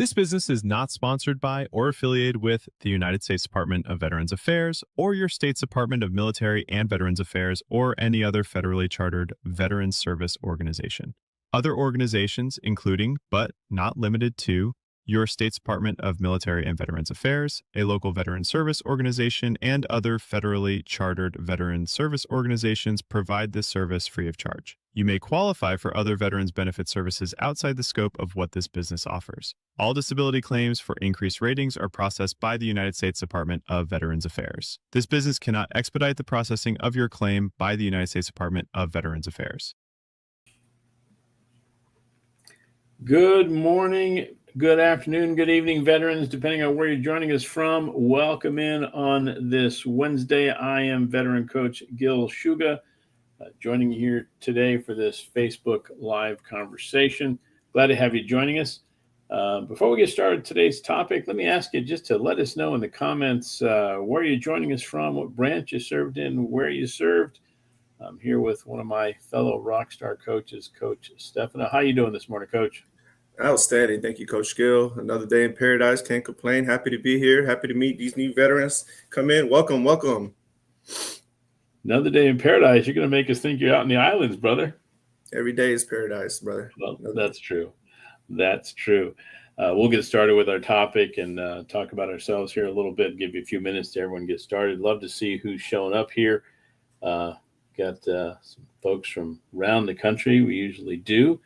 This business is not sponsored by or affiliated with the United States Department of Veterans Affairs or your state's Department of Military and Veterans Affairs or any other federally chartered veterans service organization. Other organizations, including but not limited to your state's Department of Military and Veterans Affairs, a local veteran service organization, and other federally chartered veteran service organizations provide this service free of charge. You may qualify for other veterans benefit services outside the scope of what this business offers. All disability claims for increased ratings are processed by the United States Department of Veterans Affairs. This business cannot expedite the processing of your claim by the United States Department of Veterans Affairs. Good morning, good afternoon, good evening, veterans, depending on where you're joining us from. Welcome in on this Wednesday. I am veteran coach Gil Shuga, joining you here today for this Facebook Live conversation. Glad to have you joining us. Before we get started today's topic, let me ask you just to let us know in the comments where you're joining us from, what branch you served in, where you served. I'm here with one of my fellow rock star coaches, Coach Stefano. How you doing this morning, Coach? Outstanding. Thank you, Coach Gill. Another day in paradise. Can't complain. Happy to be here. Happy to meet these new veterans. Come in. Welcome. Welcome. Another day in paradise. You're going to make us think you're out in the islands, brother. Every day is paradise, brother. Well, that's true. That's true. We'll get started with our topic and talk about ourselves here a little bit. Give you a few minutes to everyone get started. Love to see who's showing up here. Got some folks from around the country. We usually do.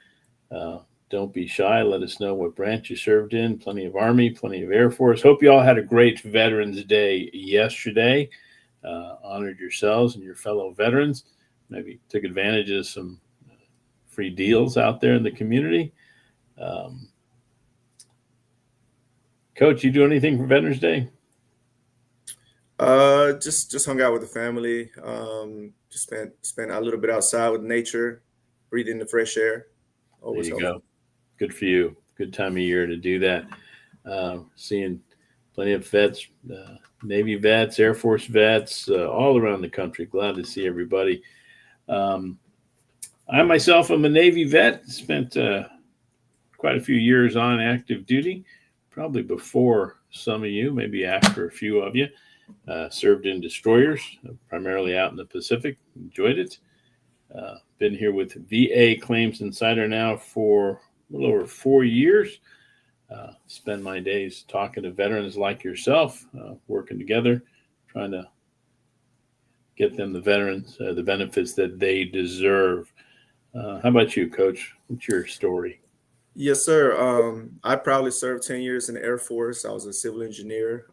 Don't be shy. Let us know what branch you served in. Plenty of Army, plenty of Air Force. Hope you all had a great Veterans Day yesterday. Honored yourselves and your fellow veterans. Maybe took advantage of some free deals out there in the community. Coach, you do anything for Veterans Day? Just hung out with the family. Just spent a little bit outside with nature, breathing the fresh air. Always there you helpful. Go. Good for you. Good time of year to do that. Seeing plenty of vets, Navy vets, Air Force vets, all around the country. Glad to see everybody. I myself am a Navy vet. Spent quite a few years on active duty, probably before some of you, maybe after a few of you. Served in destroyers, primarily out in the Pacific. Enjoyed it. Been here with VA Claims Insider now for a little over 4 years. Spend my days talking to veterans like yourself, working together, trying to get them the benefits that they deserve. How about you, Coach? What's your story? Yes, sir. I proudly served 10 years in the Air Force. I was a civil engineer.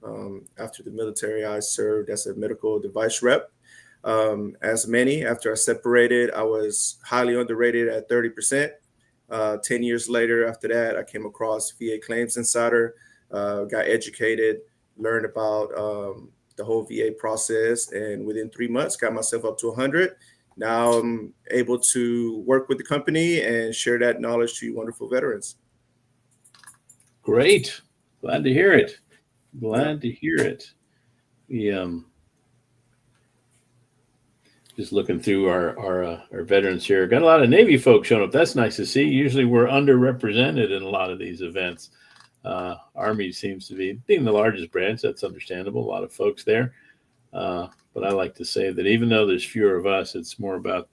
After the military, I served as a medical device rep. As many, after I separated, I was highly underrated at 30%. 10 years later, after that, I came across VA Claims Insider, got educated, learned about the whole VA process, and within 3 months, got myself up to 100. Now I'm able to work with the company and share that knowledge to you wonderful veterans. Great. Glad to hear it. Glad to hear it. We just looking through our veterans here. Got a lot of Navy folks showing up. That's nice to see. Usually we're underrepresented in a lot of these events. Army seems to be being the largest branch. That's understandable. A lot of folks there. But I like to say that even though there's fewer of us, it's more about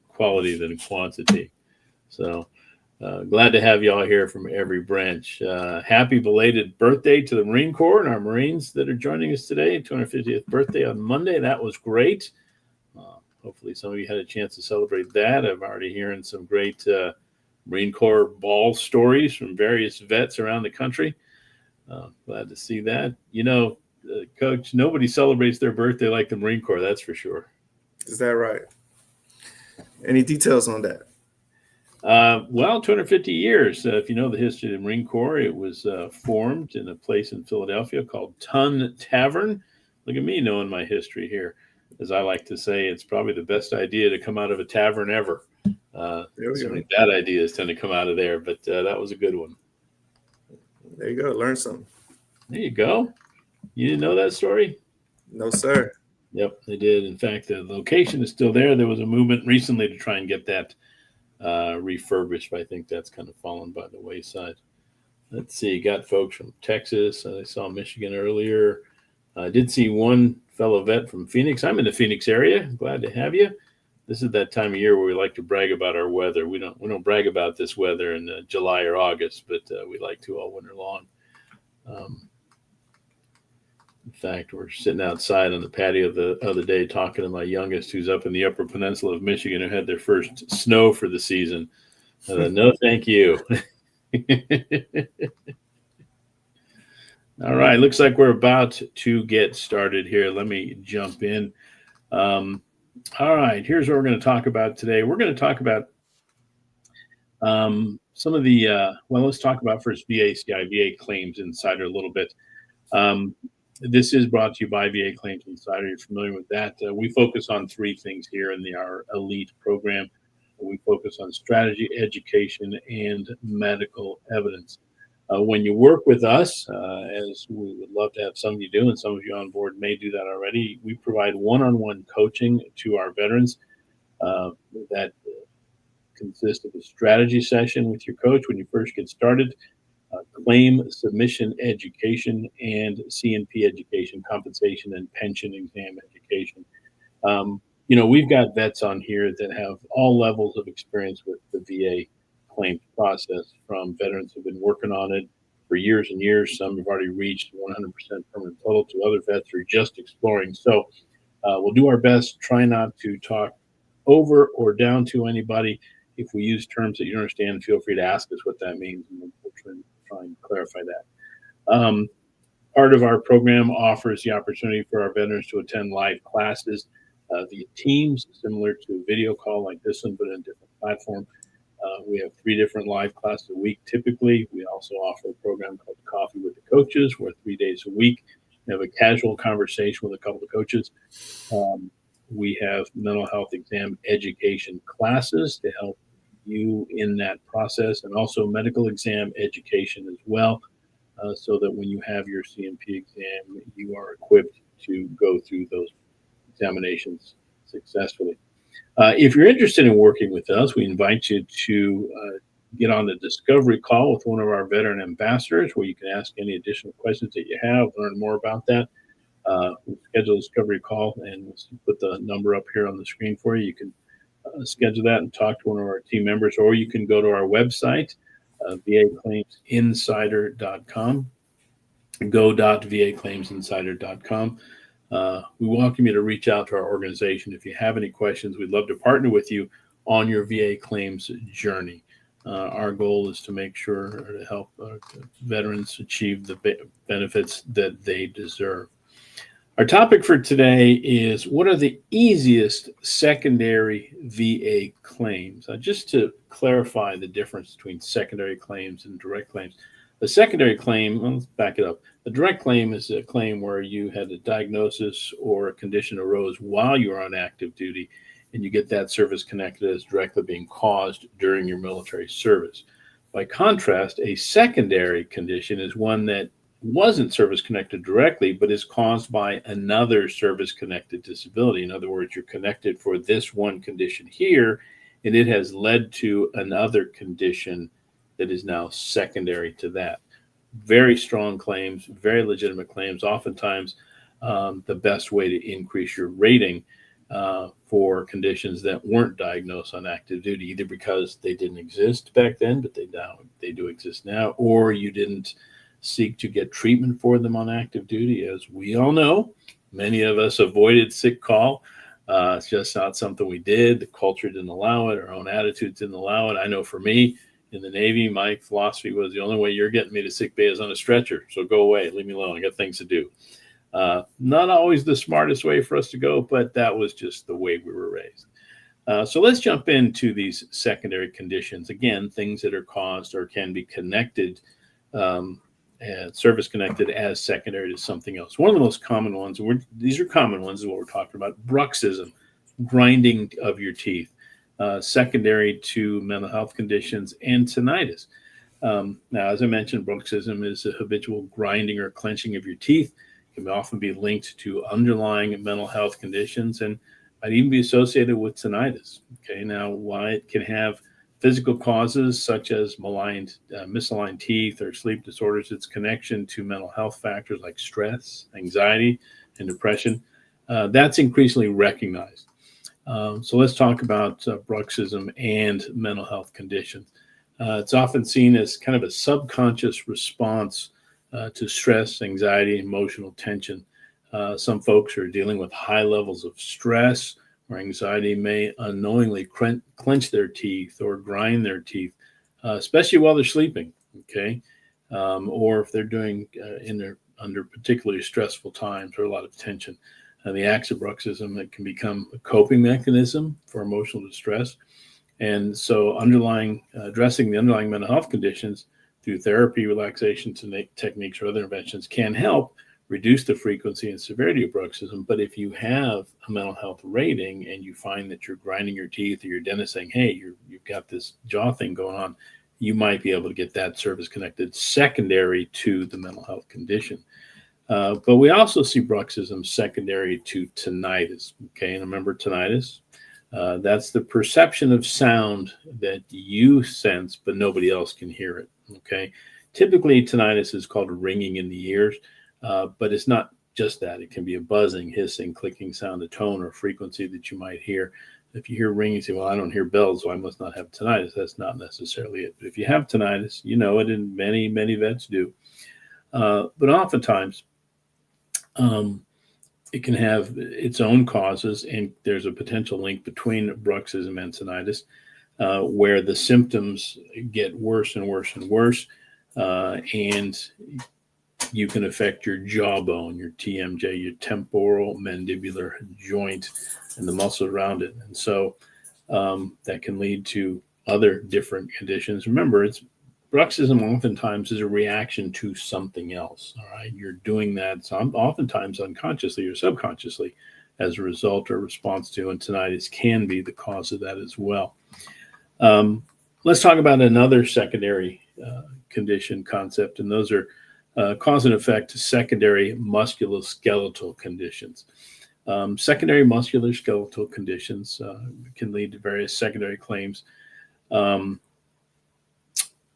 quality than quantity. So glad to have you all here from every branch. Happy belated birthday to the Marine Corps and our Marines that are joining us today. 250th birthday on Monday. That was great. Hopefully some of you had a chance to celebrate that. I'm already hearing some great Marine Corps ball stories from various vets around the country. Glad to see that. You know, Coach, nobody celebrates their birthday like the Marine Corps, that's for sure. Is that right? Any details on that? Well, 250 years. If you know the history of the Marine Corps, it was formed in a place in Philadelphia called Tun Tavern. Look at me knowing my history here. As I like to say, it's probably the best idea to come out of a tavern ever. So many bad ideas tend to come out of there, but that was a good one. There you go. Learn something. There you go. You didn't know that story? No, sir. Yep, they did. In fact, the location is still there. There was a movement recently to try and get that refurbished, but I think that's kind of fallen by the wayside. Let's see, got folks from Texas. I saw Michigan earlier. I did see one fellow vet from Phoenix. I'm in the Phoenix area. Glad to have you. This is that time of year where we like to brag about our weather. We don't brag about this weather in July or August, but we like to all winter long. In fact, we're sitting outside on the patio the other day talking to my youngest, who's up in the Upper Peninsula of Michigan, who had their first snow for the season. No, thank you. All right, looks like we're about to get started here. Let me jump in. All right, here's what we're going to talk about today. We're going to talk about some of the, let's talk about first VA Claims Insider a little bit. This is brought to you by VA Claims Insider. You're familiar with that. We focus on three things here in our elite program. We focus on strategy, education, and medical evidence. When you work with us, as we would love to have some of you do, and some of you on board may do that already, we provide one-on-one coaching to our veterans that consists of a strategy session with your coach when you first get started, claim submission education, and CNP education, compensation and pension exam education. We've got vets on here that have all levels of experience with the VA claims process, from veterans who've been working on it for years and years. Some have already reached 100% permanent total, to other vets who are just exploring. So we'll do our best, try not to talk over or down to anybody. If we use terms that you don't understand, feel free to ask us what that means, and we'll try and clarify that. Part of our program offers the opportunity for our veterans to attend live classes via Teams, similar to a video call like this one, but in a different platform. We have 3 different live classes a week typically. We also offer a program called Coffee with the Coaches, where 3 days a week we have a casual conversation with a couple of coaches. We have mental health exam education classes to help you in that process, and also medical exam education as well, so that when you have your CMP exam, you are equipped to go through those examinations successfully. If you're interested in working with us, we invite you to get on the discovery call with one of our veteran ambassadors, where you can ask any additional questions that you have, learn more about that. We'll schedule a discovery call, and we'll put the number up here on the screen for you. You can schedule that and talk to one of our team members, or you can go to our website, vaclaimsinsider.com, go.vaclaimsinsider.com. We welcome you to reach out to our organization. If you have any questions, we'd love to partner with you on your VA claims journey. Our goal is to make sure to help veterans achieve the benefits that they deserve. Our topic for today is, what are the easiest secondary VA claims? Just to clarify the difference between secondary claims and direct claims. A secondary claim, let's back it up. A direct claim is a claim where you had a diagnosis or a condition arose while you were on active duty, and you get that service connected as directly being caused during your military service. By contrast, a secondary condition is one that wasn't service connected directly, but is caused by another service connected disability. In other words, you're connected for this one condition here, and it has led to another condition that is now secondary to that. Very strong claims, very legitimate claims, oftentimes the best way to increase your rating for conditions that weren't diagnosed on active duty, either because they didn't exist back then, but they do exist now, or you didn't seek to get treatment for them on active duty. As we all know, many of us avoided sick call. It's just not something we did. The culture didn't allow it. Our own attitudes didn't allow it. I know for me, in the Navy, my philosophy was, the only way you're getting me to sick bay is on a stretcher. So go away, leave me alone. I got things to do. Not always the smartest way for us to go, but that was just the way we were raised. So let's jump into these secondary conditions. Again, things that are caused or can be connected, and service connected as secondary to something else. One of the most common ones, these are common ones, is what we're talking about: bruxism, grinding of your teeth, secondary to mental health conditions, and tinnitus. Now, as I mentioned, bruxism is a habitual grinding or clenching of your teeth. It can often be linked to underlying mental health conditions, and might even be associated with tinnitus. Okay, now why it can have Physical causes such as misaligned teeth or sleep disorders, its connection to mental health factors like stress, anxiety, and depression, that's increasingly recognized. So let's talk about bruxism and mental health conditions. It's often seen as kind of a subconscious response to stress, anxiety, emotional tension. Some folks are dealing with high levels of stress or anxiety may unknowingly clench their teeth or grind their teeth, especially while they're sleeping, okay? Or if they're doing under particularly stressful times or a lot of tension. The acts of bruxism, it can become a coping mechanism for emotional distress. And so addressing the underlying mental health conditions through therapy, relaxation techniques, or other interventions can help reduce the frequency and severity of bruxism. But if you have a mental health rating and you find that you're grinding your teeth or your dentist saying, hey, you've got this jaw thing going on, you might be able to get that service connected secondary to the mental health condition. But we also see bruxism secondary to tinnitus. Okay, and remember tinnitus? That's the perception of sound that you sense, but nobody else can hear it. Okay, typically tinnitus is called ringing in the ears, but it's not just that. It can be a buzzing, hissing, clicking sound, a tone or frequency that you might hear. If you hear ringing, you say, well, I don't hear bells, so I must not have tinnitus. That's not necessarily it. But if you have tinnitus, you know it, and many, many vets do. But oftentimes, it can have its own causes, and there's a potential link between bruxism and tinnitus, where the symptoms get worse and worse and worse, and you can affect your jawbone, your TMJ, your temporal mandibular joint, and the muscle around it. And so that can lead to other different conditions. Remember, bruxism oftentimes is a reaction to something else. All right, you're doing that oftentimes unconsciously or subconsciously as a result or response to, and tinnitus can be the cause of that as well. Let's talk about another secondary condition concept, and those are cause and effect to secondary musculoskeletal conditions. Secondary musculoskeletal conditions can lead to various secondary claims.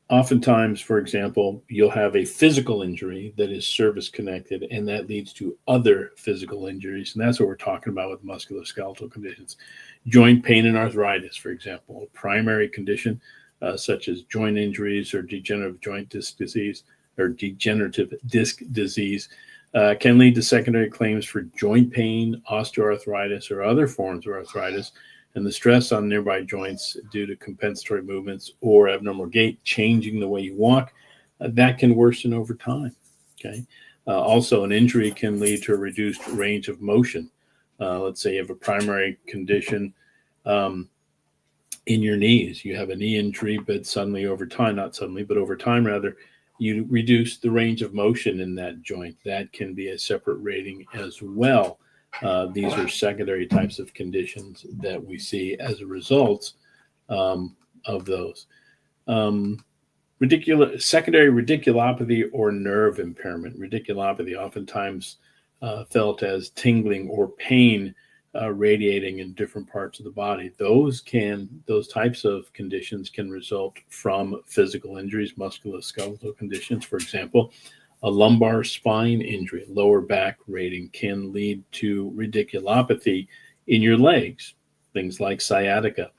Oftentimes, for example, you'll have a physical injury that is service-connected, and that leads to other physical injuries, and that's what we're talking about with musculoskeletal conditions. Joint pain and arthritis, for example, a primary condition such as joint injuries or degenerative disc disease, can lead to secondary claims for joint pain, osteoarthritis, or other forms of arthritis, and the stress on nearby joints due to compensatory movements or abnormal gait, changing the way you walk, that can worsen over time. Okay. Also, an injury can lead to a reduced range of motion. Let's say you have a primary condition in your knees. You have a knee injury, but suddenly over time, not suddenly, but over time rather, you reduce the range of motion in that joint. That can be a separate rating as well. These are secondary types of conditions that we see as a result of those. Secondary radiculopathy or nerve impairment. Radiculopathy, oftentimes felt as tingling or pain radiating in different parts of the body. Those types of conditions can result from physical injuries, musculoskeletal conditions. For example, a lumbar spine injury, lower back rating, can lead to radiculopathy in your legs, things like sciatica.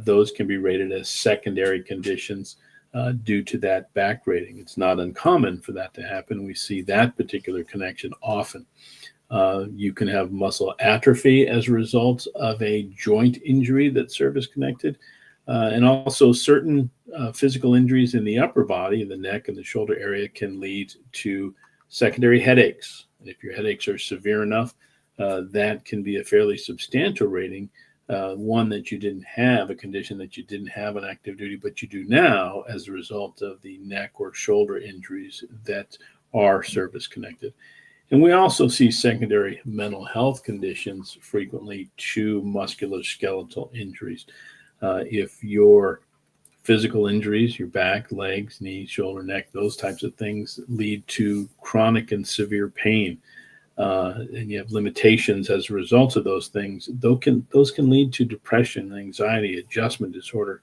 Those can be rated as secondary conditions due to that back rating. It's not uncommon for that to happen. We see that particular connection often. You can have muscle atrophy as a result of a joint injury that's service-connected, and also certain physical injuries in the upper body, the neck and the shoulder area, can lead to secondary headaches. And if your headaches are severe enough, that can be a fairly substantial rating, one that you didn't have, a condition that you didn't have on active duty, but you do now as a result of the neck or shoulder injuries that are service-connected. And we also see secondary mental health conditions frequently to musculoskeletal injuries. If your physical injuries, your back, legs, knees, shoulder, neck, those types of things lead to chronic and severe pain, and you have limitations as a result of those things, those can lead to depression, anxiety, adjustment disorder,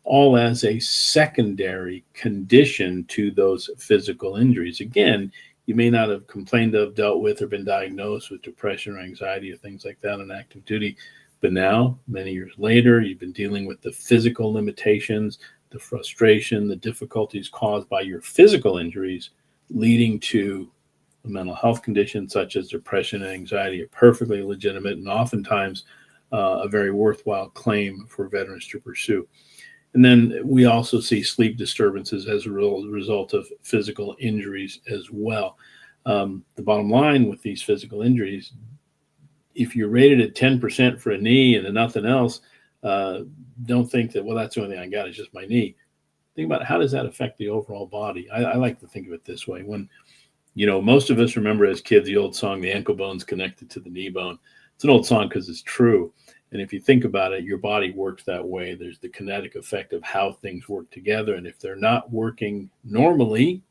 all as a secondary condition to those physical injuries. Again, you may not have complained of, dealt with, or been diagnosed with depression or anxiety or things like that on active duty. But now, many years later, you've been dealing with the physical limitations, the frustration, the difficulties caused by your physical injuries, leading to a mental health condition such as depression and anxiety are perfectly legitimate and oftentimes a very worthwhile claim for veterans to pursue. And then we also see sleep disturbances as a result of physical injuries as well. The bottom line with these physical injuries, if you're rated at 10% for a knee and nothing else, don't think that, well, that's the only thing I got is just my knee. Think about how does that affect the overall body. I like to think of it this way. When, most of us remember as kids the old song, the ankle bone's connected to the knee bone. It's an old song because it's true. And if you think about it, your body works that way. There's the kinetic effect of how things work together. And if they're not working normally,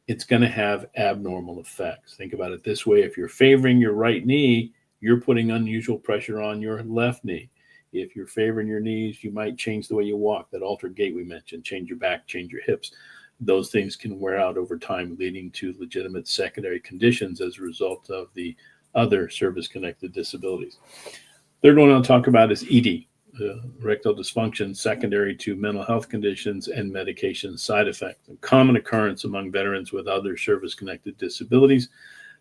it's going to have abnormal effects. Think about it this way. If you're favoring your right knee, you're putting unusual pressure on your left knee. If you're favoring your knees, you might change the way you walk, that altered gait we mentioned, change your back, change your hips. Those things can wear out over time, leading to legitimate secondary conditions as a result of the other service-connected disabilities. Third one I'll talk about is ED, erectile dysfunction, secondary to mental health conditions and medication side effects. A common occurrence among veterans with other service-connected disabilities.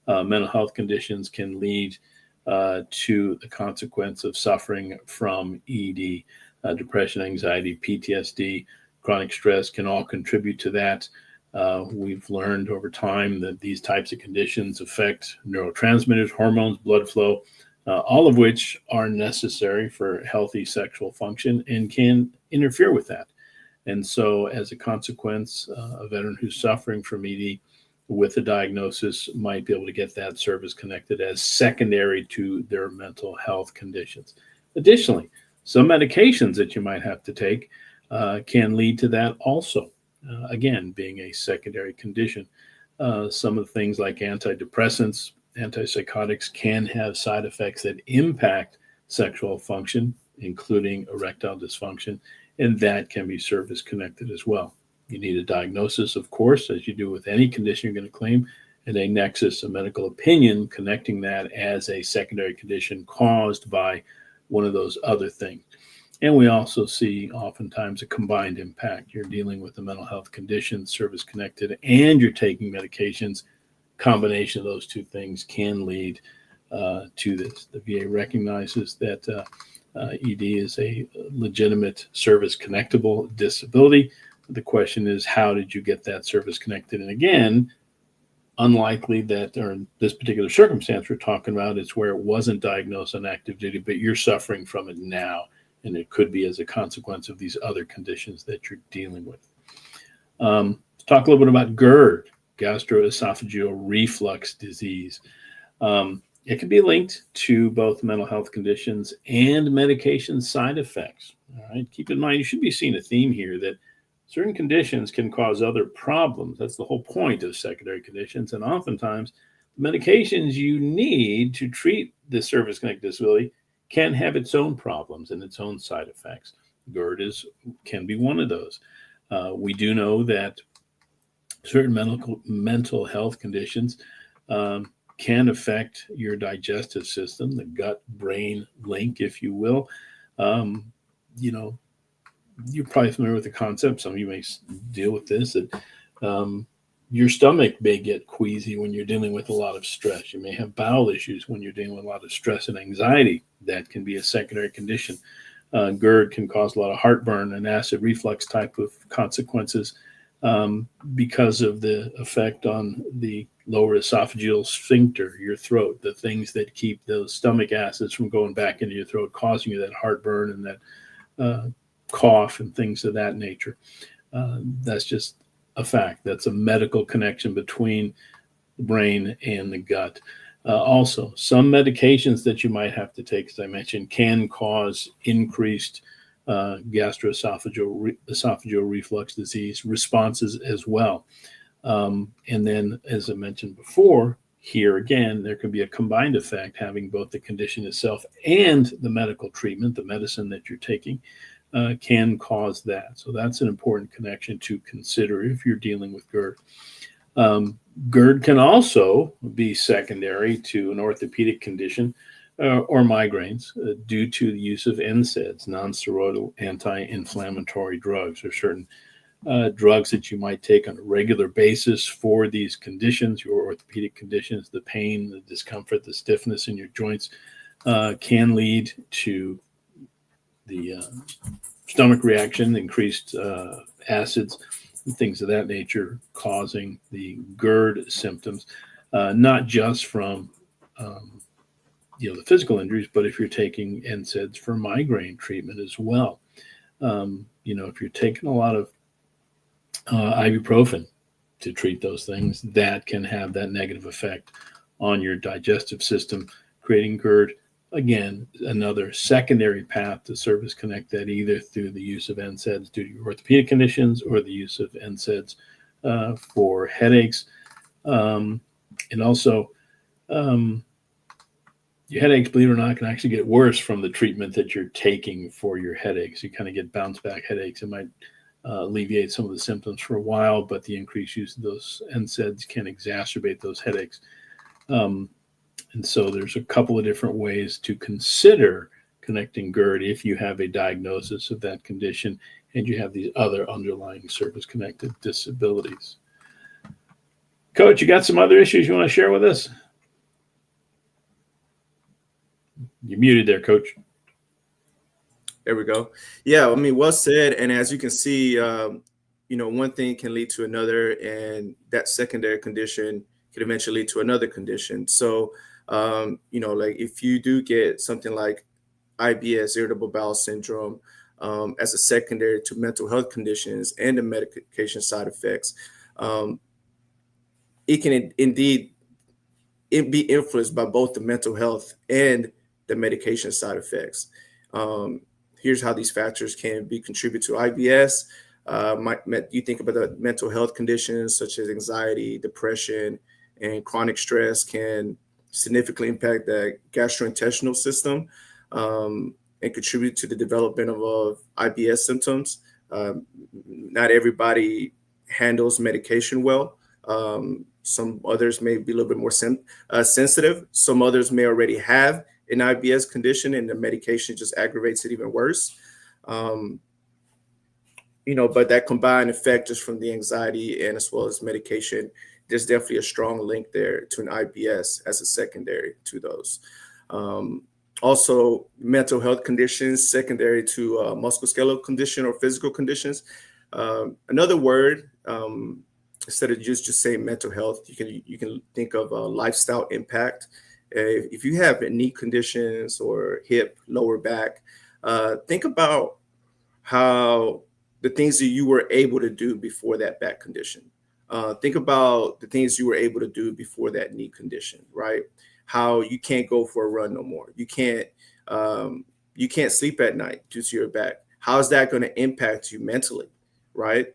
Mental health conditions can lead to the consequence of suffering from ED. Depression, anxiety, PTSD, chronic stress can all contribute to that. We've learned over time that these types of conditions affect neurotransmitters, hormones, blood flow, all of which are necessary for healthy sexual function and can interfere with that. And so as a consequence, a veteran who's suffering from ED with a diagnosis might be able to get that service connected as secondary to their mental health conditions. Additionally, some medications that you might have to take can lead to that also, again, being a secondary condition. Some of the things like antidepressants, antipsychotics can have side effects that impact sexual function, including erectile dysfunction, and that can be service connected as well. You need a diagnosis, of course, as you do with any condition you're going to claim, and a nexus, a medical opinion connecting that as a secondary condition caused by one of those other things. And we also see oftentimes a combined impact. You're dealing with a mental health condition, service connected, and you're taking medications. Combination of those two things can lead to this. The VA recognizes that ED is a legitimate service connectable disability. The question is, how did you get that service connected? And again, unlikely that, or in this particular circumstance we're talking about, it's where it wasn't diagnosed on active duty, but you're suffering from it now. And it could be as a consequence of these other conditions that you're dealing with. Let's talk a little bit about GERD, gastroesophageal reflux disease. It can be linked to both mental health conditions and medication side effects. All right, keep in mind, you should be seeing a theme here that certain conditions can cause other problems. That's the whole point of secondary conditions. And oftentimes, the medications you need to treat this service-connected disability can have its own problems and its own side effects. GERD can be one of those. We do know that certain mental health conditions can affect your digestive system, the gut-brain link, if you will. You're probably familiar with the concept. Some of you may deal with this, that your stomach may get queasy when you're dealing with a lot of stress. You may have bowel issues when you're dealing with a lot of stress and anxiety. That can be a secondary condition. GERD can cause a lot of heartburn and acid reflux type of consequences because of the effect on the lower esophageal sphincter, your throat, the things that keep those stomach acids from going back into your throat, causing you that heartburn and that cough and things of that nature. That's just a fact. That's a medical connection between the brain and the gut. Also, some medications that you might have to take, as I mentioned, can cause increased gastroesophageal reflux disease responses as well. And then, as I mentioned before, here again, there can be a combined effect, having both the condition itself and the medical treatment, the medicine that you're taking, can cause that. So that's an important connection to consider if you're dealing with GERD. GERD can also be secondary to an orthopedic condition or migraines due to the use of NSAIDs, non-steroidal anti-inflammatory drugs, or certain drugs that you might take on a regular basis for these conditions, your orthopedic conditions. The pain, the discomfort, the stiffness in your joints can lead to the stomach reaction, increased acids, and things of that nature, causing the GERD symptoms, not just from the physical injuries, but if you're taking NSAIDs for migraine treatment as well. If you're taking a lot of ibuprofen to treat those things, that can have that negative effect on your digestive system, creating GERD. Again, another secondary path to service connect that, either through the use of NSAIDs due to your orthopedic conditions or the use of NSAIDs for headaches. And also, your headaches, believe it or not, can actually get worse from the treatment that you're taking for your headaches. You kind of get bounce back headaches. It might alleviate some of the symptoms for a while, but the increased use of those NSAIDs can exacerbate those headaches. And so there's a couple of different ways to consider connecting GERD if you have a diagnosis of that condition and you have these other underlying service-connected disabilities. Coach, you got some other issues you want to share with us? You're muted there, Coach. There we go. Yeah, I mean, well said. And as you can see, one thing can lead to another, and that secondary condition could eventually lead to another condition. So, like if you do get something like IBS, irritable bowel syndrome, as a secondary to mental health conditions and the medication side effects, it can indeed be influenced by both the mental health and the medication side effects. Here's how these factors can be contribute to IBS. You think about the mental health conditions such as anxiety, depression, and chronic stress can significantly impact the gastrointestinal system and contribute to the development of IBS symptoms. Not everybody handles medication well. Some others may be a little bit more sensitive. Some others may already have an IBS condition and the medication just aggravates it even worse. But that combined effect just from the anxiety and as well as medication, there's definitely a strong link there to an IBS as a secondary to those. Also, mental health conditions secondary to musculoskeletal condition or physical conditions. Another word, instead of just saying mental health, you can think of a lifestyle impact. If you have knee conditions or hip, lower back, think about how the things that you were able to do before that back condition. Think about the things you were able to do before that knee condition, right? How you can't go for a run no more. You can't sleep at night due to your back. How is that going to impact you mentally, right?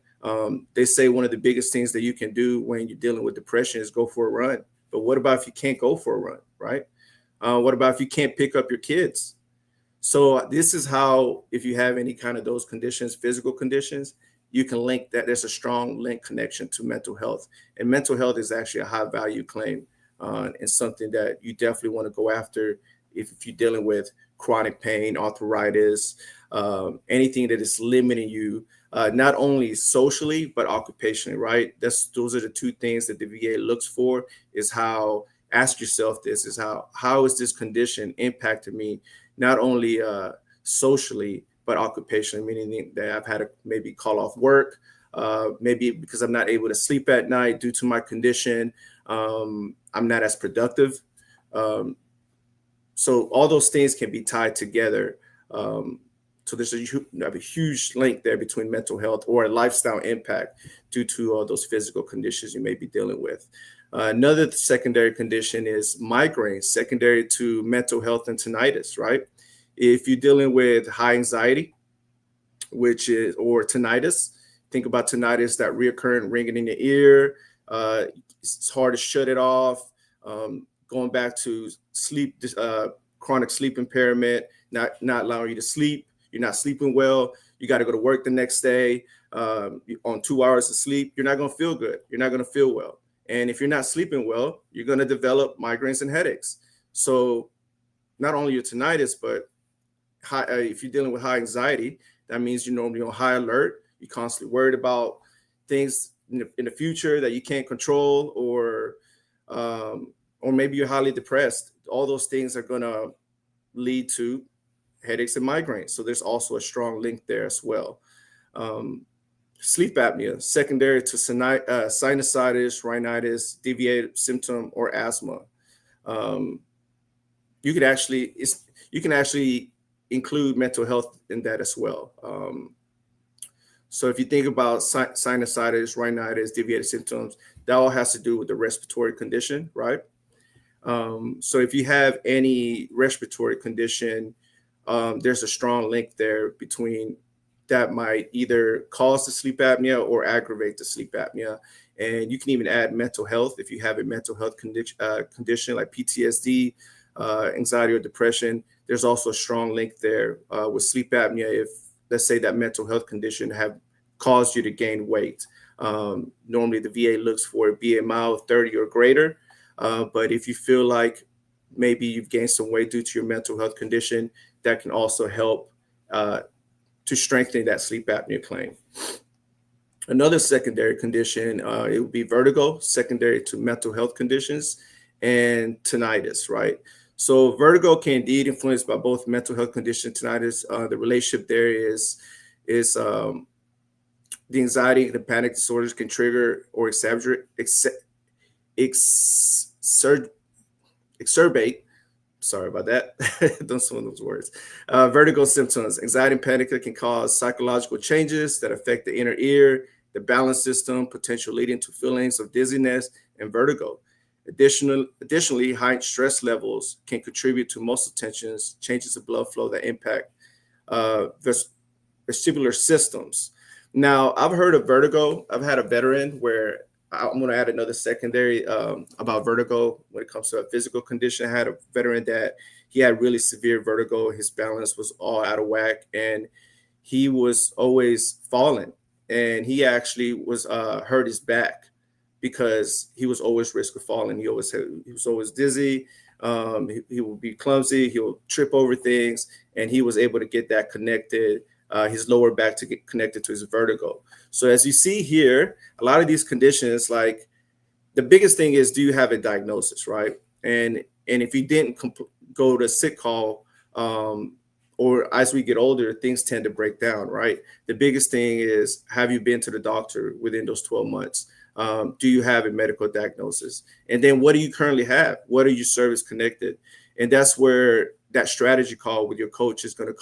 They say one of the biggest things that you can do when you're dealing with depression is go for a run. But what about if you can't go for a run, right? What about if you can't pick up your kids? So this is how, if you have any kind of those conditions, physical conditions, you can link that. There's a strong link connection to mental health. And mental health is actually a high value claim and something that you definitely want to go after if you're dealing with chronic pain, arthritis, anything that is limiting you, not only socially, but occupationally, right? Those are the two things that the VA looks for, is how, ask yourself this, is how is this condition impacting me, not only socially, but occupationally, meaning that I've had to maybe call off work, maybe because I'm not able to sleep at night due to my condition. I'm not as productive. So all those things can be tied together. So there's a huge link there between mental health or a lifestyle impact due to all those physical conditions you may be dealing with. Another secondary condition is migraines, secondary to mental health and tinnitus, right? If you're dealing with high anxiety, or tinnitus, think about tinnitus, that reoccurring ringing in your ear. It's hard to shut it off. Going back to sleep, chronic sleep impairment, not allowing you to sleep. You're not sleeping well. you got to go to work the next day on 2 hours of sleep, you're not going to feel good. You're not going to feel well. And if you're not sleeping well, you're going to develop migraines and headaches. So not only your tinnitus, but if you're dealing with high anxiety, that means you're normally on high alert. You're constantly worried about things in the future that you can't control, or maybe you're highly depressed. All those things are going to lead to headaches and migraines. So there's also a strong link there as well. Sleep apnea, secondary to sinusitis, rhinitis, deviated symptom, or asthma. You can actually include mental health in that as well. So if you think about sinusitis, rhinitis, deviated symptoms, that all has to do with the respiratory condition, right? So if you have any respiratory condition, there's a strong link there between that might either cause the sleep apnea or aggravate the sleep apnea. And you can even add mental health if you have a mental health condition like PTSD, anxiety or depression. There's also a strong link there with sleep apnea if, let's say, that mental health condition have caused you to gain weight. Normally the VA looks for a BMI of 30 or greater. But if you feel like maybe you've gained some weight due to your mental health condition, that can also help to strengthen that sleep apnea claim. Another secondary condition, it would be vertigo, secondary to mental health conditions, and tinnitus, right? So vertigo can indeed influenced by both mental health condition, tinnitus. The relationship there is the anxiety and the panic disorders can trigger or exacerbate. Sorry about that. Don't some of those words. Vertigo symptoms. Anxiety and panic can cause psychological changes that affect the inner ear, the balance system, potentially leading to feelings of dizziness and vertigo. Additionally, high stress levels can contribute to muscle tensions, changes of blood flow that impact vestibular systems. Now, I've heard of vertigo. I've had a veteran where I'm going to add another secondary about vertigo when it comes to a physical condition. I had a veteran that he had really severe vertigo. His balance was all out of whack, and he was always falling. And he actually was hurt his back because he was always risk of falling. He was always dizzy. He would be clumsy. He would trip over things, and he was able to get that connected. His lower back to get connected to his vertigo. So as you see here, a lot of these conditions, like the biggest thing is, do you have a diagnosis, right? And if you didn't go to sick call, or as we get older, things tend to break down, right? The biggest thing is, have you been to the doctor within those 12 months? Do you have a medical diagnosis? And then what do you currently have? What are you service connected? And that's where that strategy call with your coach is going to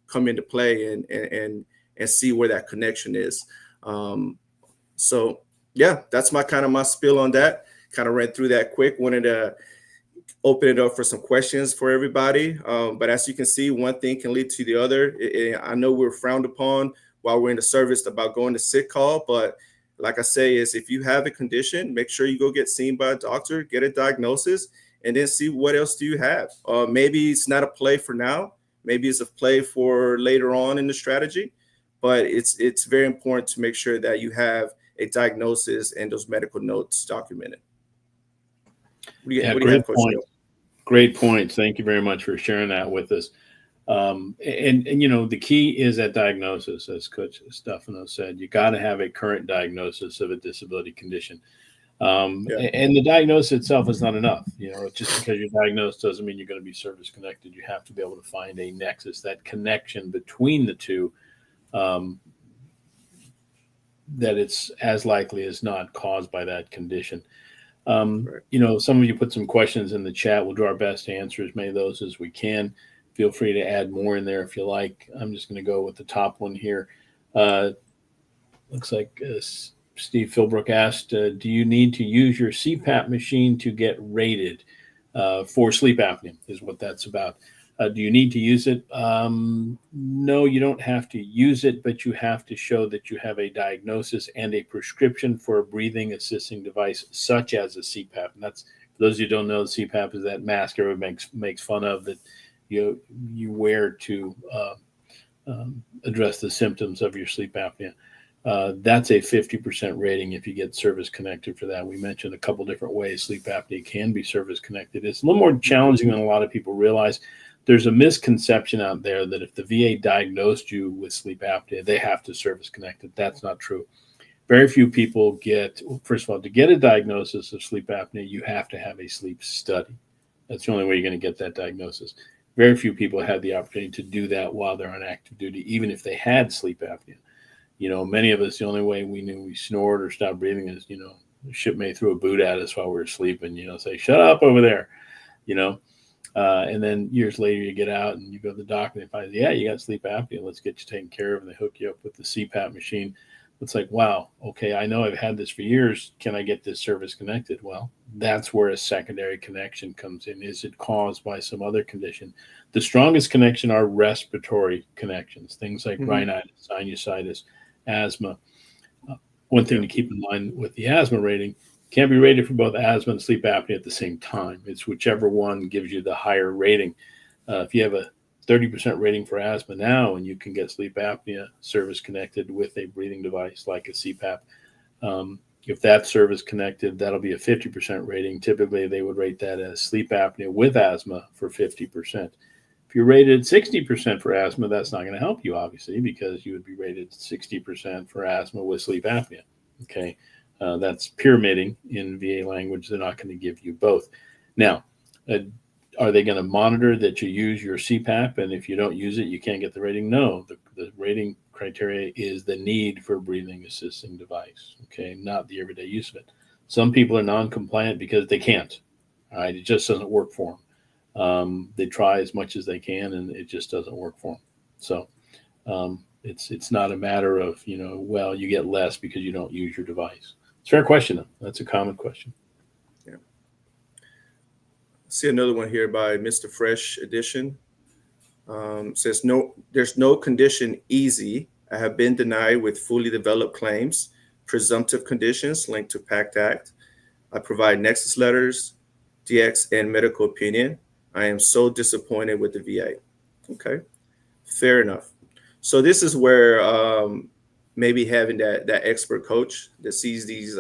come into play and see where that connection is. So yeah, that's my spiel on that. Kind of ran through that quick. Wanted to open it up for some questions for everybody. But as you can see, one thing can lead to the other. I know we're frowned upon while we're in the service about going to sick call, but like I say, is if you have a condition, make sure you go get seen by a doctor, get a diagnosis, and then see what else do you have. Maybe it's not a play for now. Maybe it's a play for later on in the strategy, but it's very important to make sure that you have a diagnosis and those medical notes documented. What do you have, Coach Neil? Great points. Thank you very much for sharing that with us. And the key is that diagnosis, as Coach Stefano said. You got to have a current diagnosis of a disability condition. And the diagnosis itself is not enough. Just because you're diagnosed doesn't mean you're going to be service connected. You have to be able to find a nexus, that connection between the two, that it's as likely as not caused by that condition. Some of you put some questions in the chat. We'll do our best to answer as many of those as we can. Feel free to add more in there if you like. I'm just going to go with the top one here. Looks like Steve Philbrook asked, do you need to use your CPAP machine to get rated for sleep apnea, is what that's about. Do you need to use it? No, you don't have to use it, but you have to show that you have a diagnosis and a prescription for a breathing assisting device, such as a CPAP. And that's, for those of you who don't know, the CPAP is that mask everybody makes fun of that you wear to address the symptoms of your sleep apnea. That's a 50% rating if you get service connected for that. We mentioned a couple different ways sleep apnea can be service connected. It's a little more challenging than a lot of people realize. There's a misconception out there that if the VA diagnosed you with sleep apnea, they have to service connect it. That's not true. Very few people get, first of all, to get a diagnosis of sleep apnea, you have to have a sleep study. That's the only way you're going to get that diagnosis. Very few people have the opportunity to do that while they're on active duty, even if they had sleep apnea. Many of us, the only way we knew we snored or stopped breathing is, the shipmate threw a boot at us while we were sleeping, say, shut up over there, and then years later you get out and you go to the doctor and they find, yeah, you got sleep apnea. Let's get you taken care of. And they hook you up with the CPAP machine. It's like, wow, okay, I know I've had this for years. Can I get this service connected? Well, that's where a secondary connection comes in. Is it caused by some other condition? The strongest connection are respiratory connections, things like rhinitis, sinusitis, asthma. One thing to keep in mind with the asthma rating, can't be rated for both asthma and sleep apnea at the same time. It's whichever one gives you the higher rating. If you have a 30% rating for asthma now, and you can get sleep apnea service connected with a breathing device like a CPAP. If that's service connected, that'll be a 50% rating. Typically, they would rate that as sleep apnea with asthma for 50%. If you're rated 60% for asthma, that's not going to help you, obviously, because you would be rated 60% for asthma with sleep apnea. Okay, that's pyramiding in VA language. They're not going to give you both. Now, are they going to monitor that you use your CPAP? And if you don't use it, you can't get the rating? No, the rating criteria is the need for a breathing assisting device, okay, not the everyday use of it. Some people are non-compliant because they can't, all right? It just doesn't work for them. They try as much as they can, and it just doesn't work for them. So it's not a matter of, well, you get less because you don't use your device. It's a fair question, though. That's a common question. See another one here by Mr. Fresh Edition. Says, no, there's no condition easy. I have been denied with fully developed claims, presumptive conditions linked to PACT Act. I provide nexus letters, DX, and medical opinion. I am so disappointed with the VA. Okay, fair enough. So this is where maybe having that expert coach that sees these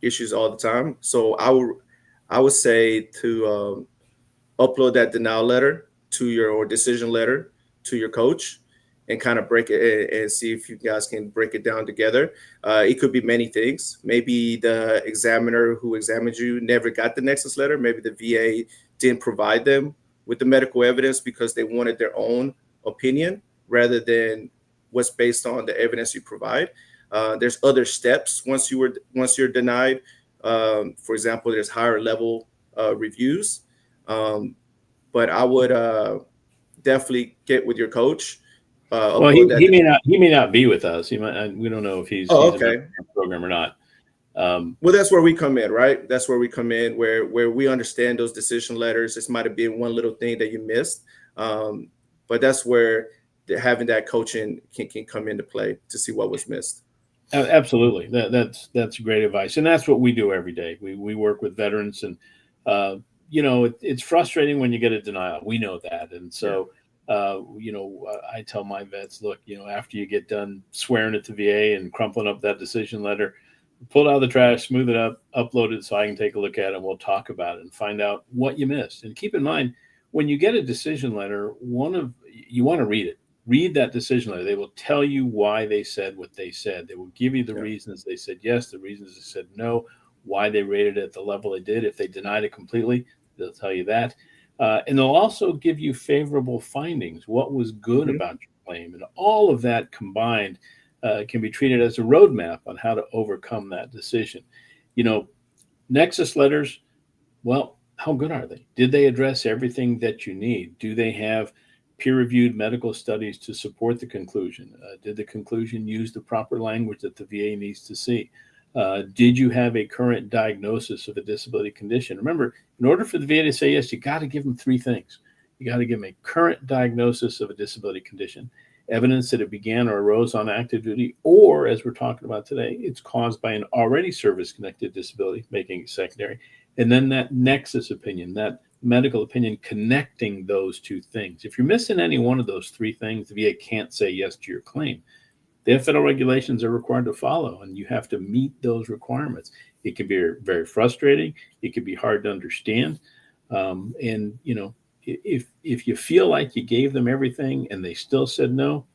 issues all the time. So I would say to upload that denial letter to your decision letter to your coach and kind of break it and see if you guys can break it down together. It could be many things. Maybe the examiner who examined you never got the nexus letter. Maybe the VA didn't provide them with the medical evidence because they wanted their own opinion rather than what's based on the evidence you provide. There's other steps once you're denied. For example, there's higher level reviews, but I would definitely get with your coach. Well, he may not be with us. We don't know if he's okay. a member of the program or not. Well, that's where we come in, right? That's where we come in, where we understand those decision letters. This might have been one little thing that you missed, but that's where having that coaching can come into play to see what was missed. Absolutely. That's great advice. And that's what we do every day. We work with veterans, and, it's frustrating when you get a denial. We know that. And so, I tell my vets, look, after you get done swearing at the VA and crumpling up that decision letter, pull it out of the trash, smooth it up, upload it so I can take a look at it, and we'll talk about it and find out what you missed. And keep in mind, when you get a decision letter, you want to read it. Read that decision letter. They will tell you why they said what they said. They will give you the reasons they said yes, the reasons they said no, why they rated it at the level they did. If they denied it completely, they'll tell you that. And they'll also give you favorable findings, what was good about your claim. And all of that combined can be treated as a roadmap on how to overcome that decision. Nexus letters, well, how good are they? Did they address everything that you need? Do they have peer-reviewed medical studies to support the conclusion? Did the conclusion use the proper language that the VA needs to see? Did you have a current diagnosis of a disability condition? Remember, in order for the VA to say yes, you got to give them three things. You got to give them a current diagnosis of a disability condition, evidence that it began or arose on active duty, or, as we're talking about today, it's caused by an already service-connected disability, making it secondary, and then that nexus opinion, that medical opinion connecting those two things. If you're missing any one of those three things, the VA can't say yes to your claim. They have federal regulations they're required to follow, and you have to meet those requirements. It can be very frustrating. It can be hard to understand. And, you know, if you feel like you gave them everything and they still said no,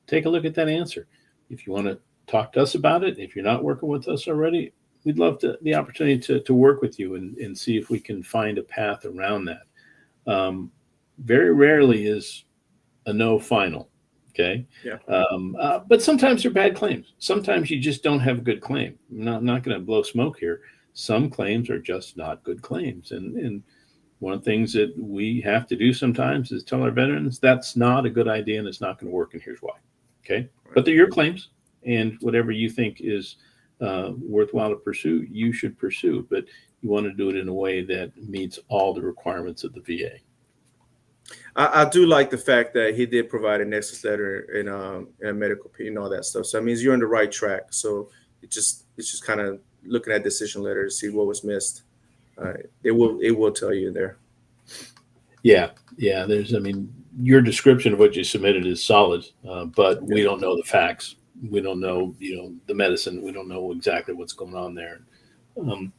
take a look at that answer. If you want to talk to us about it, if you're not working with us already, we'd love the opportunity to work with you and see if we can find a path around that. Very rarely is a no final. Okay. Yeah. But sometimes they're bad claims. Sometimes you just don't have a good claim. I'm not going to blow smoke here. Some claims are just not good claims. And one of the things that we have to do sometimes is tell our veterans that's not a good idea and it's not going to work. And here's why. Okay. Right. But they're your claims, and whatever you think is worthwhile to pursue, you should pursue. But you want to do it in a way that meets all the requirements of the VA. I do like the fact that he did provide a nexus letter in a medical opinion, all that stuff. So that means you're on the right track. So it's just kind of looking at decision letter to see what was missed. It will tell you in there. Yeah. Your description of what you submitted is solid, but we don't know the facts. We don't know, the medicine. We don't know exactly what's going on there. And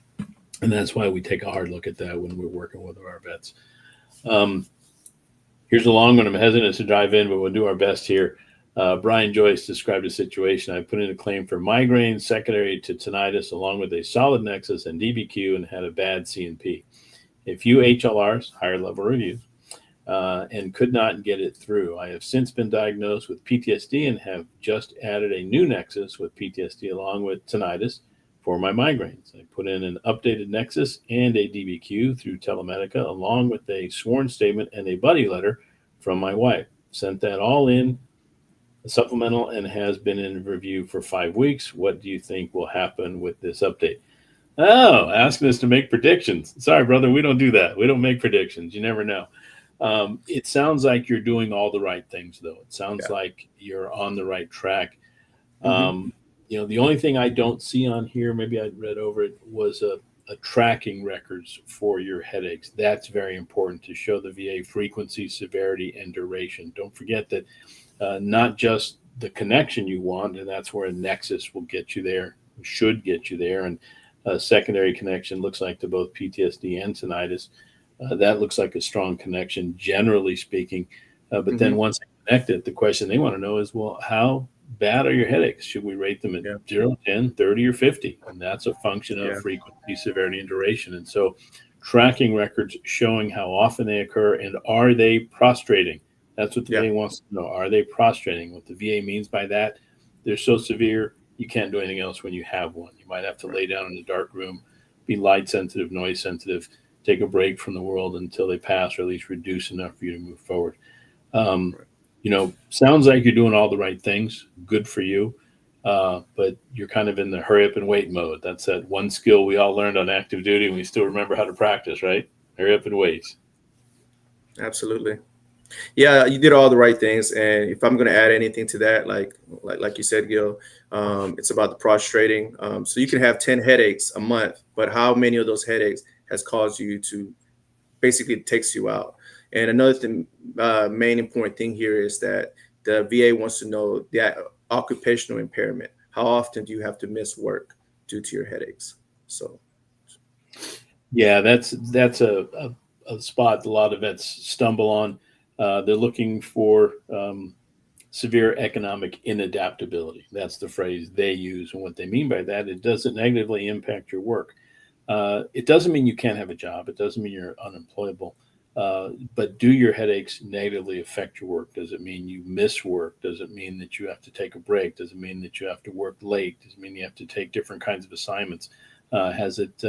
that's why we take a hard look at that when we're working with our vets. Here's a long one. I'm hesitant to dive in, but we'll do our best here. Brian Joyce described a situation. I put in a claim for migraines secondary to tinnitus, along with a solid nexus and DBQ, and had a bad CNP. A few HLRs, higher level reviews, and could not get it through. I have since been diagnosed with PTSD and have just added a new nexus with PTSD along with tinnitus for my migraines. I put in an updated nexus and a DBQ through Telemedica, along with a sworn statement and a buddy letter from my wife. Sent that all in a supplemental and has been in review for 5 weeks. What do you think will happen with this update? Oh, asking us to make predictions. Sorry, brother, we don't do that. We don't make predictions. You never know. It sounds like you're doing all the right things, though. It sounds like you're on the right track. The only thing I don't see on here, maybe I read over it, was a tracking records for your headaches. That's very important to show the VA frequency, severity, and duration. Don't forget that not just the connection you want, and that's where a nexus will get you there, should get you there. And a secondary connection looks like to both PTSD and tinnitus. That looks like a strong connection, generally speaking. But then once they connect it, the question they want to know is, well, how bad are your headaches? Should we rate them at 0, 10, 30, or 50? And that's a function of frequency, severity, and duration. And so tracking records showing how often they occur and are they prostrating? That's what the VA wants to know. Are they prostrating? What the VA means by that, they're so severe, you can't do anything else when you have one. You might have to lay down in a dark room, be light sensitive, noise sensitive, take a break from the world until they pass, or at least reduce enough for you to move forward. Sounds like you're doing all the right things. Good for you. But you're kind of in the hurry up and wait mode. That's that one skill we all learned on active duty, and we still remember how to practice, right? Hurry up and wait. Absolutely. Yeah, you did all the right things. And if I'm going to add anything to that, like you said, Gil, it's about the prostrating. So you can have 10 headaches a month, but how many of those headaches has caused you to basically takes you out? And another thing, main important thing here is that the VA wants to know that occupational impairment. How often do you have to miss work due to your headaches? So, yeah, that's a spot a lot of vets stumble on. They're looking for severe economic inadaptability. That's the phrase they use. And what they mean by that, it doesn't negatively impact your work. It doesn't mean you can't have a job. It doesn't mean you're unemployable. But do your headaches negatively affect your work? Does it mean you miss work? Does it mean that you have to take a break? Does it mean that you have to work late? Does it mean you have to take different kinds of assignments? Has it,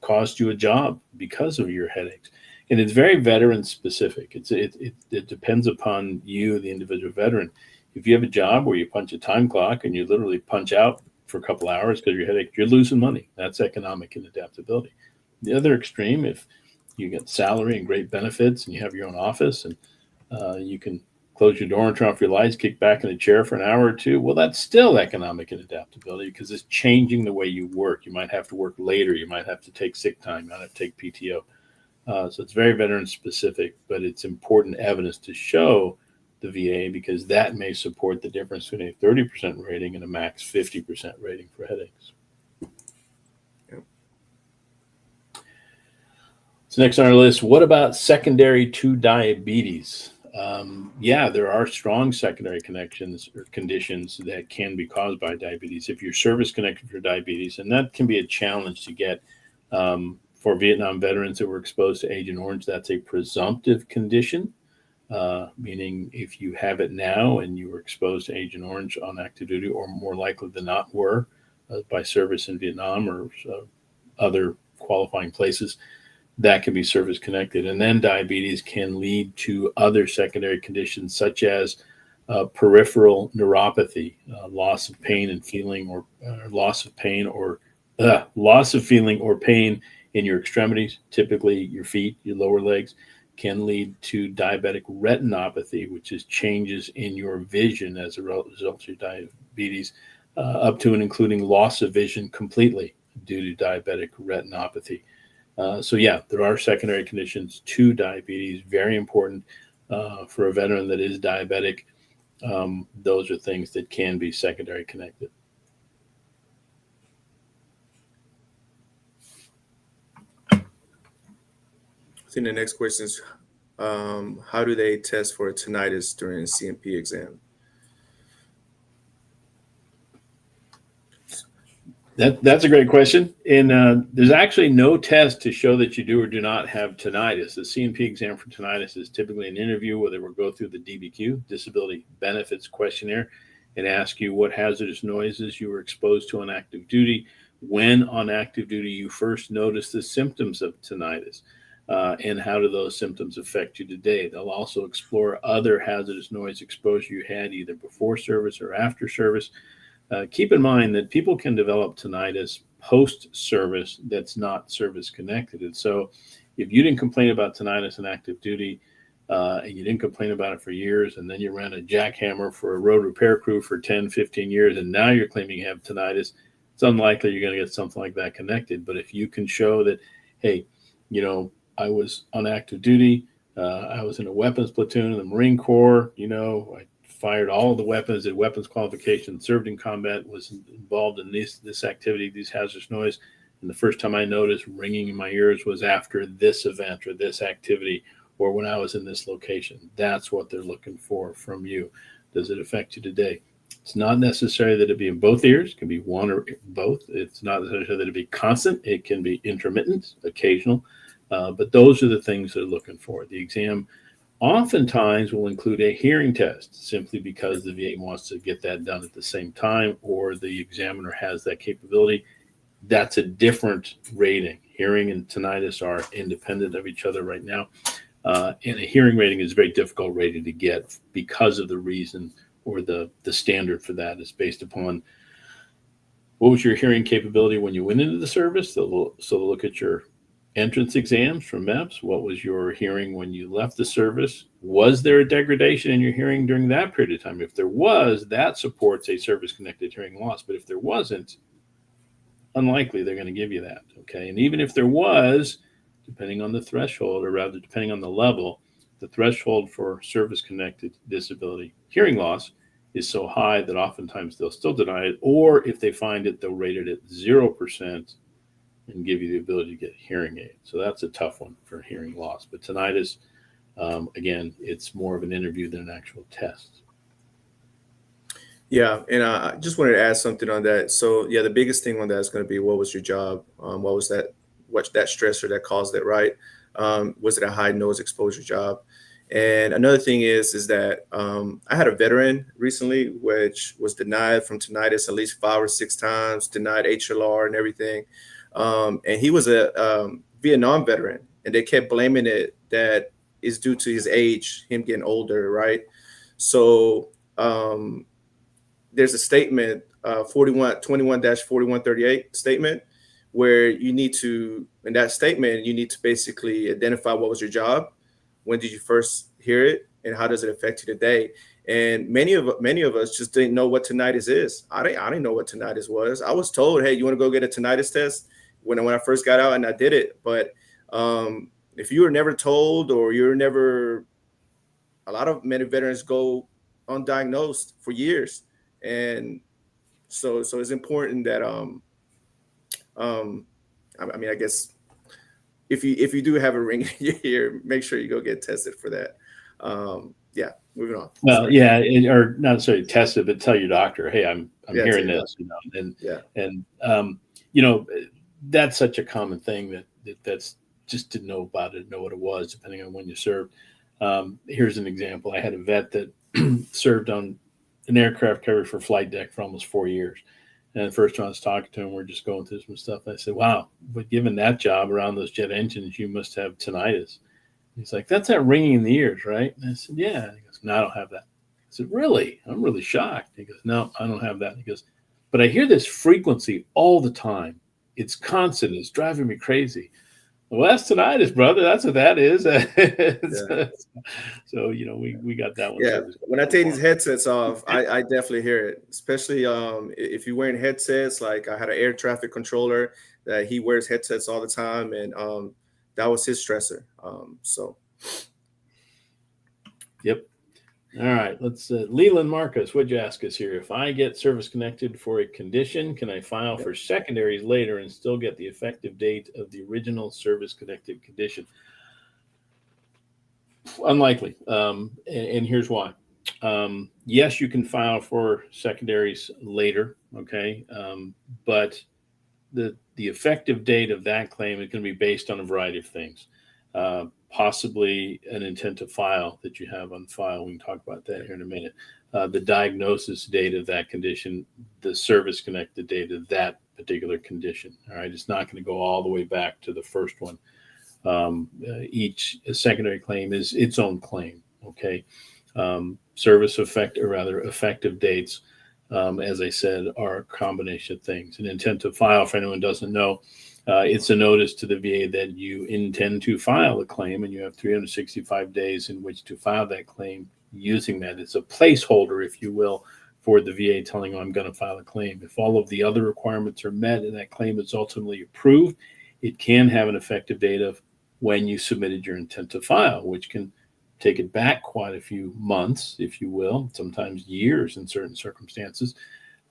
cost you a job because of your headaches? And it's very veteran specific. It depends upon you, the individual veteran. If you have a job where you punch a time clock and you literally punch out for a couple hours because of your headache, you're losing money. That's economic inadaptability. The other extreme, if you get salary and great benefits and you have your own office and you can close your door and turn off your lights, kick back in a chair for an hour or two, well, that's still economic inadaptability because it's changing the way you work. You might have to work later. You might have to take sick time. You might have to take PTO. So it's very veteran specific, but it's important evidence to show the VA, because that may support the difference between a 30% rating and a max 50% rating for headaches. Yep. So next on our list, what about secondary to diabetes? Yeah, there are strong secondary connections or conditions that can be caused by diabetes if you're service connected for diabetes, and that can be a challenge to get. For Vietnam veterans that were exposed to Agent Orange, that's a presumptive condition, meaning if you have it now and you were exposed to Agent Orange on active duty, or more likely than not were by service in Vietnam or other qualifying places, that can be service connected. And then diabetes can lead to other secondary conditions such as peripheral neuropathy, loss of pain and feeling, or loss of feeling or pain in your extremities, typically your feet, your lower legs, can lead to diabetic retinopathy, which is changes in your vision as a result of your diabetes, up to and including loss of vision completely due to diabetic retinopathy. So yeah, there are secondary conditions to diabetes, very important for a veteran that is diabetic. Those are things that can be secondary connected. I think the next question is, how do they test for tinnitus during a CMP exam? That's a great question. And there's actually no test to show that you do or do not have tinnitus. The CMP exam for tinnitus is typically an interview where they will go through the DBQ, Disability Benefits Questionnaire, and ask you what hazardous noises you were exposed to on active duty, when on active duty you first noticed the symptoms of tinnitus, and how do those symptoms affect you today. They'll also explore other hazardous noise exposure you had either before service or after service. Keep in mind that people can develop tinnitus post-service that's not service-connected. And so if you didn't complain about tinnitus in active duty, and you didn't complain about it for years, and then you ran a jackhammer for a road repair crew for 10, 15 years, and now you're claiming you have tinnitus, it's unlikely you're going to get something like that connected. But if you can show that, hey, I was on active duty, I was in a weapons platoon in the Marine Corps, I fired all the weapons, did weapons qualification, served in combat, was involved in this activity, these hazardous noise. And the first time I noticed ringing in my ears was after this event or this activity, or when I was in this location. That's what they're looking for from you. Does it affect you today? It's not necessary that it be in both ears. It can be one or both. It's not necessary that it be constant. It can be intermittent, occasional. But those are the things they're looking for. The exam oftentimes will include a hearing test, simply because the VA wants to get that done at the same time, or the examiner has that capability. That's a different rating. Hearing and tinnitus are independent of each other right now. And a hearing rating is a very difficult rating to get because of the reason, or the standard for that is based upon what was your hearing capability when you went into the service. So they'll look at your entrance exams from MEPS. What was your hearing when you left the service? Was there a degradation in your hearing during that period of time? If there was, that supports a service-connected hearing loss. But if there wasn't, unlikely they're going to give you that, okay? And even if there was, depending on the threshold, or rather depending on the level, the threshold for service-connected disability hearing loss is so high that oftentimes they'll still deny it, or if they find it, they'll rate it at 0% and give you the ability to get hearing aid. So that's a tough one for hearing loss. But tinnitus, again, it's more of an interview than an actual test. Yeah, and I just wanted to add something on that. So yeah, the biggest thing on that is going to be, what was your job? What was that stressor that caused it, right? Was it a high noise exposure job? And another thing is that I had a veteran recently which was denied from tinnitus at least 5 or 6 times, denied HLR and everything. And he was a Vietnam veteran, and they kept blaming it that is due to his age, him getting older, right? So there's a statement, 21-4138 statement, where you need to, in that statement, you need to basically identify what was your job, when did you first hear it, and how does it affect you today. And many of us just didn't know what tinnitus is. I didn't know what tinnitus was. I was told, hey, you want to go get a tinnitus test when I first got out, and I did it. But if you were never told, or you're never, a lot of many veterans go undiagnosed for years. And so it's important that I mean, I guess if you do have a ring in your ear, make sure you go get tested for that. Yeah, moving on. Well, yeah, or not necessarily test it, but tell your doctor, hey, I'm hearing this, and that's such a common thing that's just didn't know about it, know what it was, depending on when you served. Here's an example. I had a vet that served on an aircraft carrier for flight deck for almost 4 years. And the first time I was talking to him, we're just going through some stuff. I said, wow, but given that job around those jet engines, you must have tinnitus. He's like, that's that ringing in the ears, right? And I said, yeah. He goes, no, I don't have that. I said, really? I'm really shocked. He goes, no, I don't have that. He goes, but I hear this frequency all the time. It's constant. It's driving me crazy. Well, that's tinnitus, brother. That's what that is. So, we got that one. Yeah. When I take these headsets off, I definitely hear it, especially if you're wearing headsets. Like, I had an air traffic controller that he wears headsets all the time, and that was his stressor. Yep. All right. Let's Leland Marcus, what'd you ask us here? If I get service connected for a condition, can I file for secondaries later and still get the effective date of the original service connected condition? Unlikely. And here's why. Yes, you can file for secondaries later. Okay. But the effective date of that claim is going to be based on a variety of things. Possibly an intent to file that you have on file. We can talk about that here in a minute. The diagnosis date of that condition, the service connected date of that particular condition. All right. It's not going to go all the way back to the first one. Each secondary claim is its own claim. Okay. Effective dates, as I said, are a combination of things. An intent to file, for anyone who doesn't know, it's a notice to the VA that you intend to file a claim, and you have 365 days in which to file that claim using that. It's a placeholder, if you will, for the VA telling you, I'm going to file a claim. If all of the other requirements are met and that claim is ultimately approved, it can have an effective date of when you submitted your intent to file, which can take it back quite a few months, if you will, sometimes years in certain circumstances,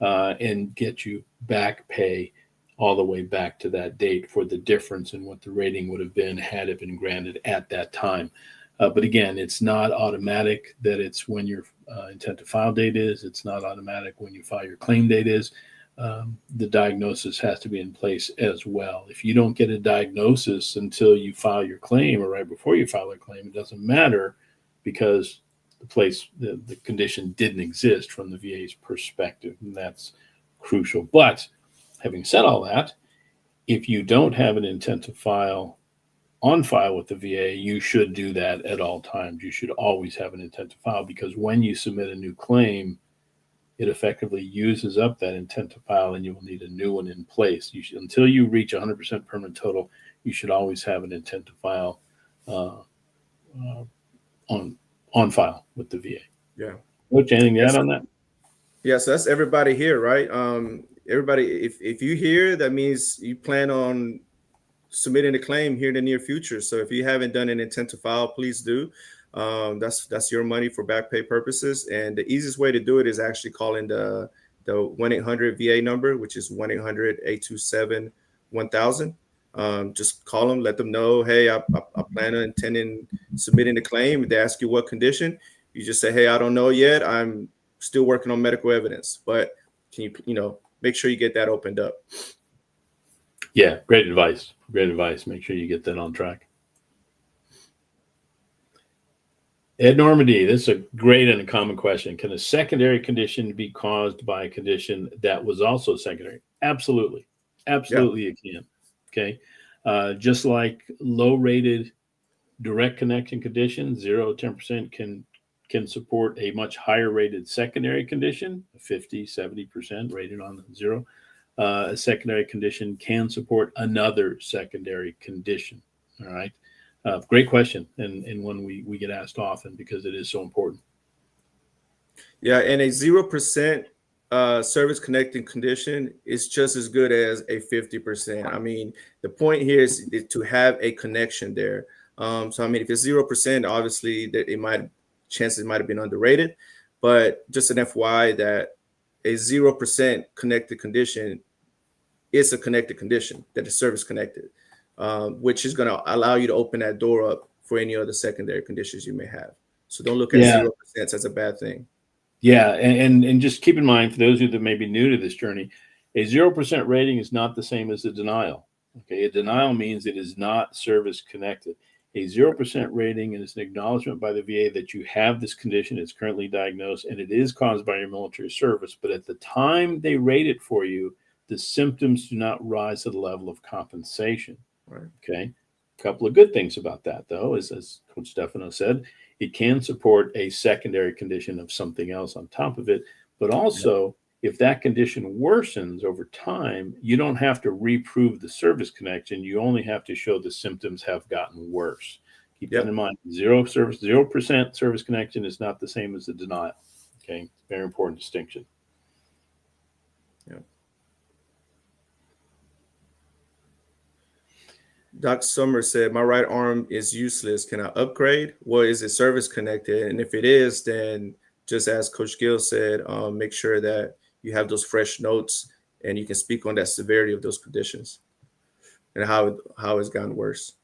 and get you back pay all the way back to that date for the difference in what the rating would have been had it been granted at that time. But again, it's not automatic that it's when your intent to file date is. It's not automatic when you file your claim date is. The diagnosis has to be in place as well. If you don't get a diagnosis until you file your claim or right before you file a claim, it doesn't matter, because the condition didn't exist from the VA's perspective, and that's crucial. But having said all that, if you don't have an intent to file on file with the VA, you should do that at all times. You should always have an intent to file, because when you submit a new claim, it effectively uses up that intent to file, and you will need a new one in place. Until you reach 100% permanent total, you should always have an intent to file on file with the VA. Yeah. Coach, anything to add on that? Yes, that's everybody here, right? Everybody, if you hear, that means you plan on submitting a claim here in the near future. So if you haven't done an intent to file, please do. That's your money for back pay purposes. And the easiest way to do it is actually calling the 1-800 VA number, which is 1-800-827-1000. Just call them, let them know, hey, I plan on intending submitting the claim. If they ask you what condition, you just say, hey, I don't know yet. I'm still working on medical evidence, but can you make sure you get that opened up. Yeah, great advice. Great advice. Make sure you get that on track. Ed Normandy, this is a great and a common question. Can a secondary condition be caused by a condition that was also secondary? Absolutely. Absolutely, It can. Okay. Just like low-rated direct connection conditions, 0 to 10% can support a much higher rated secondary condition, 50, 70% rated on 0. A secondary condition can support another secondary condition. All right. Great question, and one we get asked often because it is so important. Yeah, and a 0% service connecting condition is just as good as a 50%. I mean, the point here is to have a connection there. So I mean, if it's 0%, obviously that chances might have been underrated. But just an FYI that a 0% connected condition is a connected condition that is service connected, which is going to allow you to open that door up for any other secondary conditions you may have. So don't look at 0% as a bad thing. Yeah, and just keep in mind, for those of you that may be new to this journey, a 0% rating is not the same as a denial. Okay, a denial means it is not service connected. A 0% rating is an acknowledgement by the VA that you have this condition, it's currently diagnosed, and it is caused by your military service. But at the time they rate it for you, the symptoms do not rise to the level of compensation. Right. Okay, a couple of good things about that, though, is, as Coach Stefano said, it can support a secondary condition of something else on top of it. But also, if that condition worsens over time, you don't have to reprove the service connection. You only have to show the symptoms have gotten worse. Keep that in mind. 0% service connection is not the same as a denial. Okay, very important distinction. Dr. Summer said, my right arm is useless. Can I upgrade? Well, is it service connected? And if it is, then just as Coach Gill said, make sure that you have those fresh notes and you can speak on that severity of those conditions and how it's gotten worse.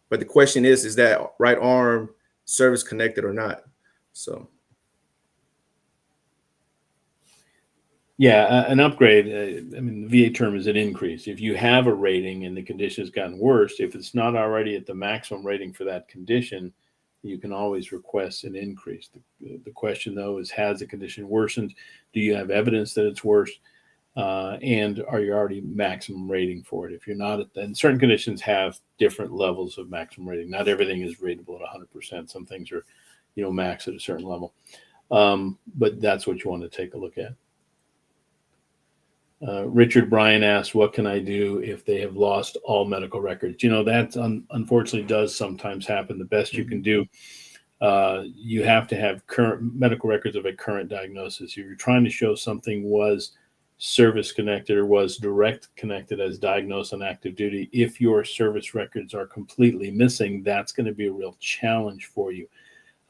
But the question is that right arm service connected or not? So. Yeah, an upgrade, I mean, the VA term is an increase. If you have a rating and the condition has gotten worse, if it's not already at the maximum rating for that condition, you can always request an increase. The question, though, is has the condition worsened? Do you have evidence that it's worse? And are you already maximum rating for it? If you're not, and certain conditions have different levels of maximum rating. Not everything is rateable at 100%. Some things are, max at a certain level. But that's what you want to take a look at. Richard Bryan asked, what can I do if they have lost all medical records? That unfortunately does sometimes happen. The best you can do, you have to have current medical records of a current diagnosis. If you're trying to show something was service connected or was direct connected as diagnosed on active duty, if your service records are completely missing, that's going to be a real challenge for you.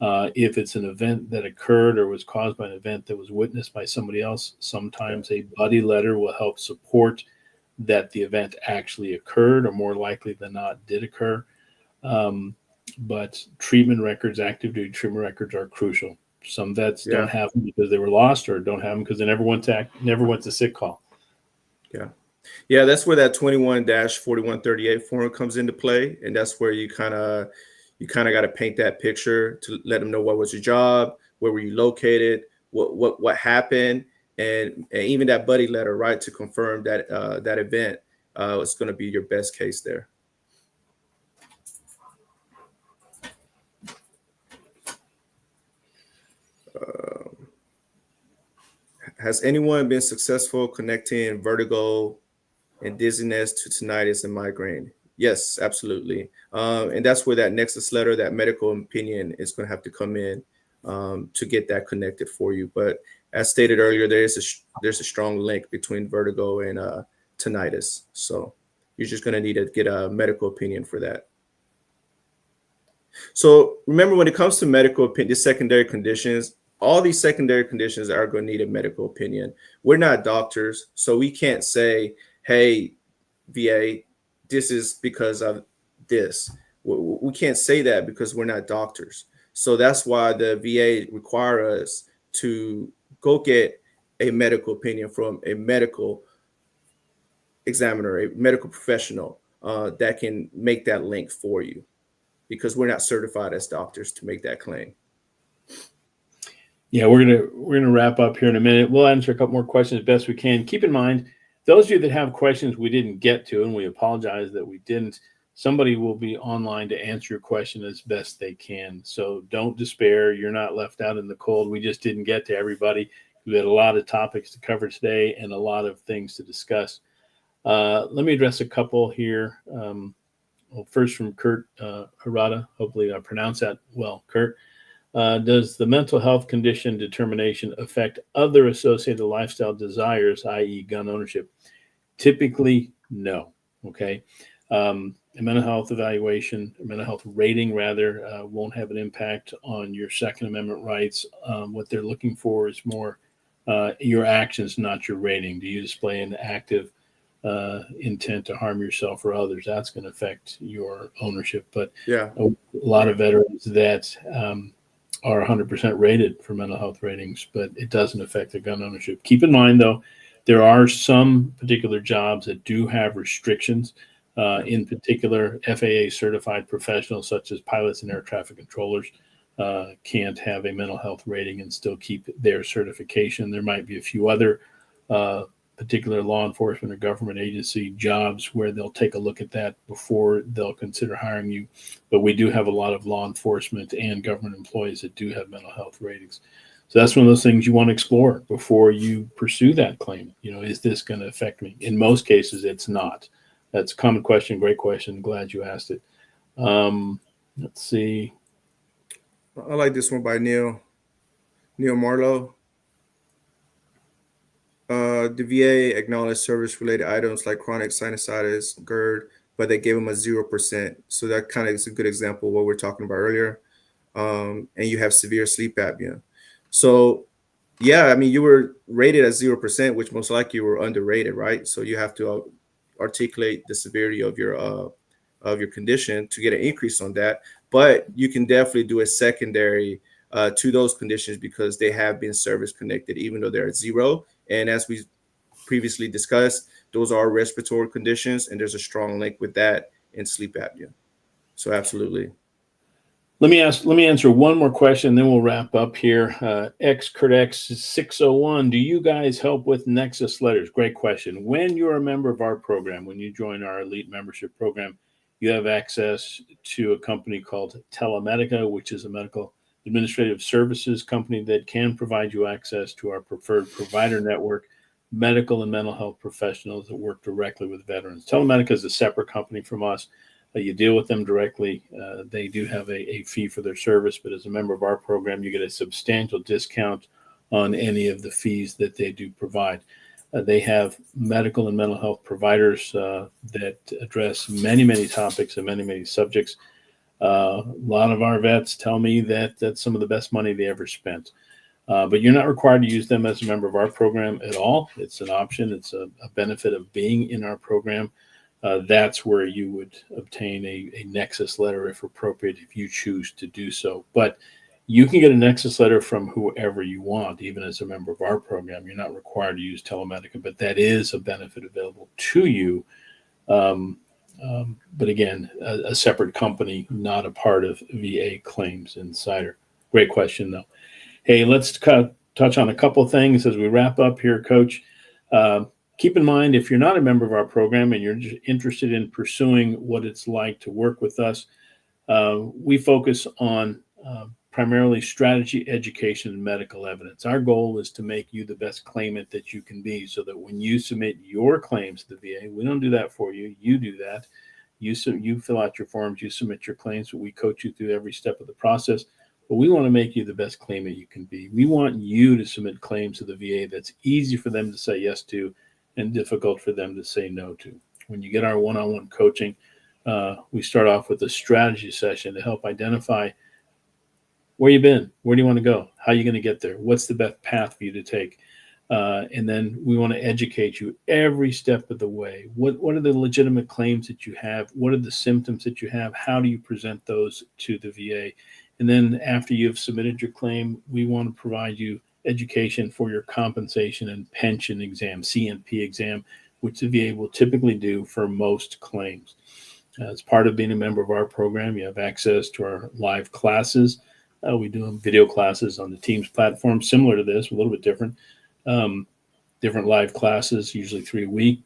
If it's an event that occurred or was caused by an event that was witnessed by somebody else, sometimes a buddy letter will help support that the event actually occurred or more likely than not did occur. But treatment records, active duty treatment records are crucial. Some vets don't have them because they were lost or don't have them because they never went to sick call. Yeah, that's where that 21-4138 form comes into play. And that's where you kind of got to paint that picture to let them know what was your job, where were you located, what happened, and even that buddy letter, right, to confirm that that event is going to be your best case there. Has anyone been successful connecting vertigo and dizziness to tinnitus and migraine? Yes, absolutely. And that's where that nexus letter, that medical opinion is going to have to come in to get that connected for you. But as stated earlier, there's a strong link between vertigo and tinnitus. So you're just going to need to get a medical opinion for that. So remember, when it comes to medical opinion, secondary conditions, all these secondary conditions are going to need a medical opinion. We're not doctors, so we can't say, hey, VA, this is because of this. We can't say that because we're not doctors. So that's why the VA require us to go get a medical opinion from a medical examiner, a medical professional that can make that link for you, because we're not certified as doctors to make that claim. Yeah, we're gonna wrap up here in a minute. We'll answer a couple more questions as best we can. Keep in mind, those of you that have questions we didn't get to, and we apologize that we didn't, somebody will be online to answer your question as best they can. So don't despair. You're not left out in the cold. We just didn't get to everybody. We had a lot of topics to cover today and a lot of things to discuss. Let me address a couple here. Well, first from Kurt Harada. Hopefully I pronounced that well, Kurt. Does the mental health condition determination affect other associated lifestyle desires, i.e. gun ownership? Typically, no. Okay. A mental health evaluation, a mental health rating rather, won't have an impact on your Second Amendment rights. What they're looking for is more your actions, not your rating. Do you display an active intent to harm yourself or others? That's going to affect your ownership. But Yeah. a lot of veterans that are 100% rated for mental health ratings, but it doesn't affect their gun ownership. Keep in mind, though, there are some particular jobs that do have restrictions. In particular, FAA certified professionals such as pilots and air traffic controllers can't have a mental health rating and still keep their certification. There might be a few other particular law enforcement or government agency jobs where they'll take a look at that before they'll consider hiring you. But we do have a lot of law enforcement and government employees that do have mental health ratings. So that's one of those things you want to explore before you pursue that claim. Is this going to affect me? In most cases, it's not. That's a common question. Great question. Glad you asked it. Let's see. I like this one by Neil Marlowe. The VA acknowledged service-related items like chronic sinusitis, GERD, but they gave them a 0%. So that kind of is a good example of what we're talking about earlier. And you have severe sleep apnea. So, yeah, I mean, you were rated at 0%, which most likely you were underrated, right? So you have to articulate the severity of your condition to get an increase on that. But you can definitely do a secondary to those conditions because they have been service connected, even though they're at 0. And as we previously discussed, those are respiratory conditions, and there's a strong link with that in sleep apnea. So absolutely. Let me answer one more question, then we'll wrap up here. XCurtX601, do you guys help with Nexus letters? Great question. When you're a member of our program, when you join our elite membership program, you have access to a company called Telemedica, which is a medical administrative services company that can provide you access to our preferred provider network, medical and mental health professionals that work directly with veterans. Telemedica is a separate company from us. You deal with them directly. They do have a fee for their service, but as a member of our program, you get a substantial discount on any of the fees that they do provide. They have medical and mental health providers that address many, many topics and many, many subjects. A lot of our vets tell me that that's some of the best money they ever spent. But you're not required to use them as a member of our program at all. It's an option. It's a benefit of being in our program. That's where you would obtain a Nexus letter if appropriate, if you choose to do so. But you can get a Nexus letter from whoever you want, even as a member of our program. You're not required to use Telemedica, but that is a benefit available to you. But again, a separate company, not a part of VA Claims Insider. Great question, though. Hey, let's touch on a couple of things as we wrap up here, Coach. Keep in mind, if you're not a member of our program and you're just interested in pursuing what it's like to work with us, we focus on primarily strategy, education, and medical evidence. Our goal is to make you the best claimant that you can be so that when you submit your claims to the VA, we don't do that for you. You do that. You fill out your forms, you submit your claims, but we coach you through every step of the process. But we want to make you the best claimant you can be. We want you to submit claims to the VA that's easy for them to say yes to and difficult for them to say no to. When you get our one-on-one coaching, we start off with a strategy session to help identify where you've been, where do you want to go, how are you going to get there, what's the best path for you to take, and then we want to educate you every step of the way. What are the legitimate claims that you have? What are the symptoms that you have? How do you present those to the VA? And then after you've submitted your claim, we want to provide you education for your compensation and pension exam, CNP exam, which the VA will typically do for most claims. As part of being a member of our program, you have access to our live classes. We do video classes on the Teams platform, similar to this, a little bit different. Different live classes, usually 3 a week.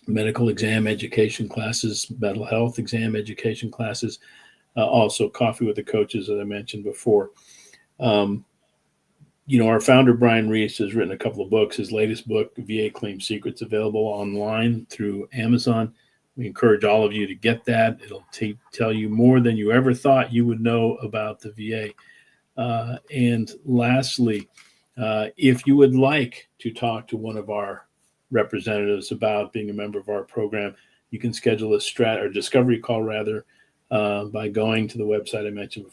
Medical exam education classes, mental health exam education classes. Also coffee with the coaches, as I mentioned before. Our founder, Brian Reese, has written a couple of books. His latest book, VA Claim Secrets, available online through Amazon. We encourage all of you to get that. It'll tell you more than you ever thought you would know about the VA. And lastly, if you would like to talk to one of our representatives about being a member of our program, you can schedule a discovery call rather by going to the website I mentioned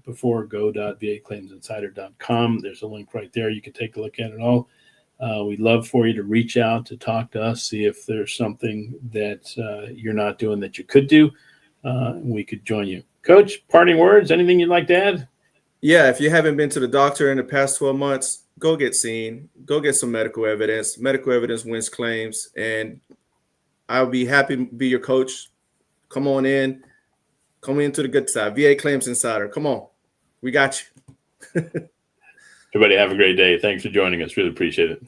before, go.vaclaimsinsider.com. There's a link right there. You can take a look at it all. We'd love for you to reach out to talk to us, see if there's something that you're not doing that you could do. We could join you. Coach, parting words, anything you'd like to add? Yeah, if you haven't been to the doctor in the past 12 months, go get seen. Go get some medical evidence. Medical evidence wins claims. And I'll be happy to be your coach. Come on in. Come into the good side. VA Claims Insider. Come on. We got you. Everybody have a great day. Thanks for joining us. Really appreciate it.